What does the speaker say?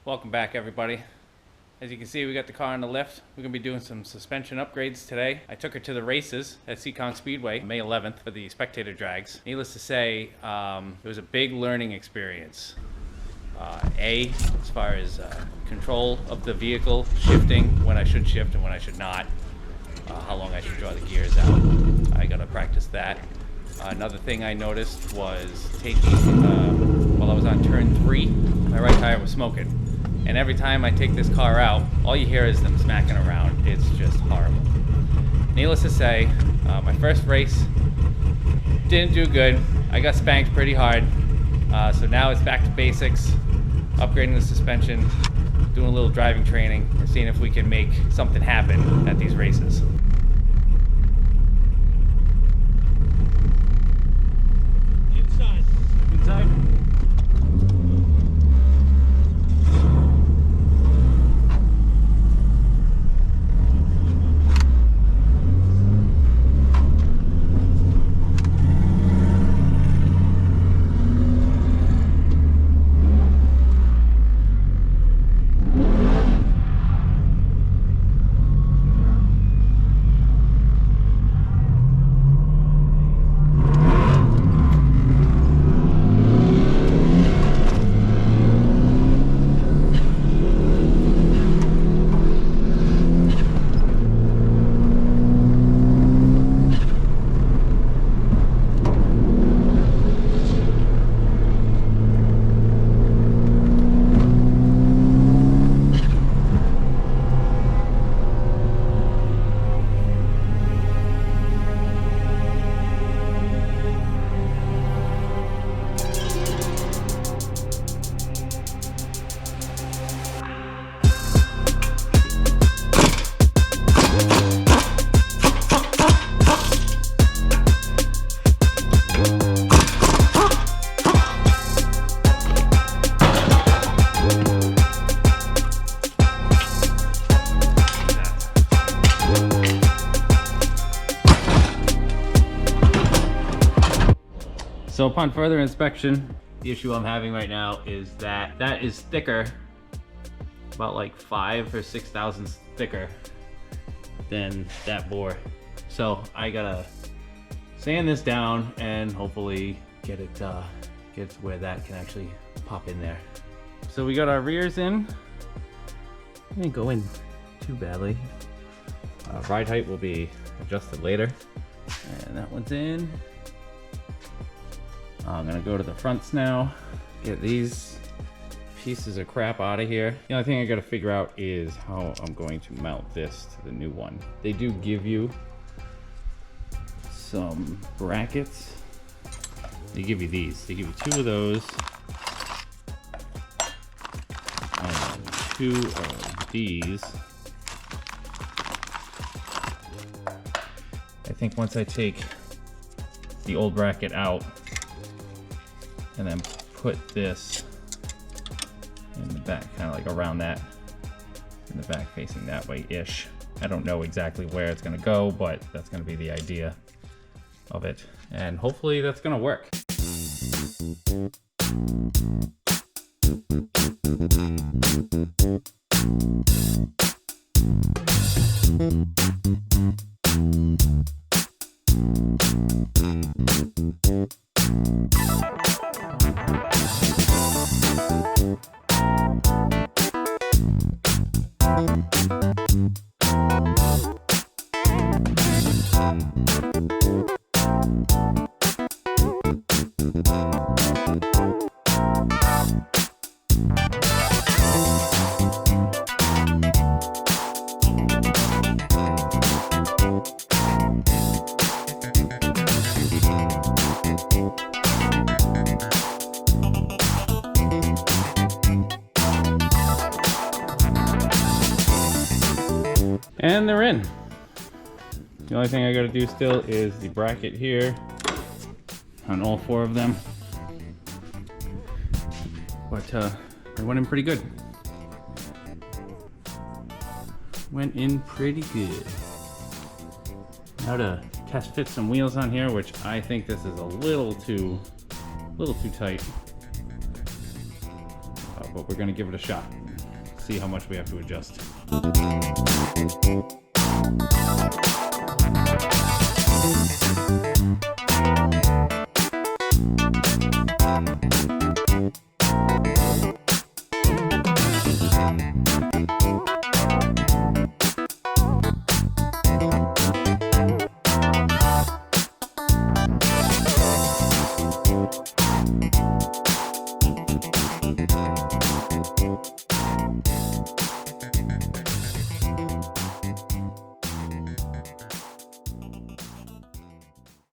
Welcome back, everybody. As you can see, we got the car on the lift. We're gonna be doing some suspension upgrades today. I took her to the races at Seekonk Speedway, May 11th, for the spectator drags. Needless to say, it was a big learning experience. As far as control of the vehicle, shifting, when I should shift and when I should not, how long I should draw the gears out. I gotta practice that. Another thing I noticed was taking, while I was on turn 3, my right tire was smoking. And every time I take this car out, all you hear is them smacking around. It's just horrible. Needless to say, my first race didn't do good. I got spanked pretty hard. So now it's back to basics, upgrading the suspension, doing a little driving training, and seeing if we can make something happen at these races. Inside. Inside? So upon further inspection, the issue I'm having right now is that that is thicker, about like 5,000 or 6,000 thicker than that bore. So I gotta sand this down and hopefully get it to where that can actually pop in there. So we got our rears in. It didn't go in too badly. Ride height will be adjusted later. And that one's in. I'm gonna go to the fronts now, get these pieces of crap out of here. The only thing I gotta figure out is how I'm going to mount this to the new one. They do give you some brackets. They give you these. They give you 2 of those and 2 of these. I think once I take the old bracket out and then put this in the back, kind of like around that, in the back facing that way-ish. I don't know exactly where it's gonna go, but that's gonna be the idea of it. And hopefully that's gonna work. And they're in. The only thing I gotta do still is the bracket here on all 4 of them. But they went in pretty good. Went in pretty good. Now to test fit some wheels on here, which I think this is a little too tight. but we're gonna give it a shot. See how much we have to adjust.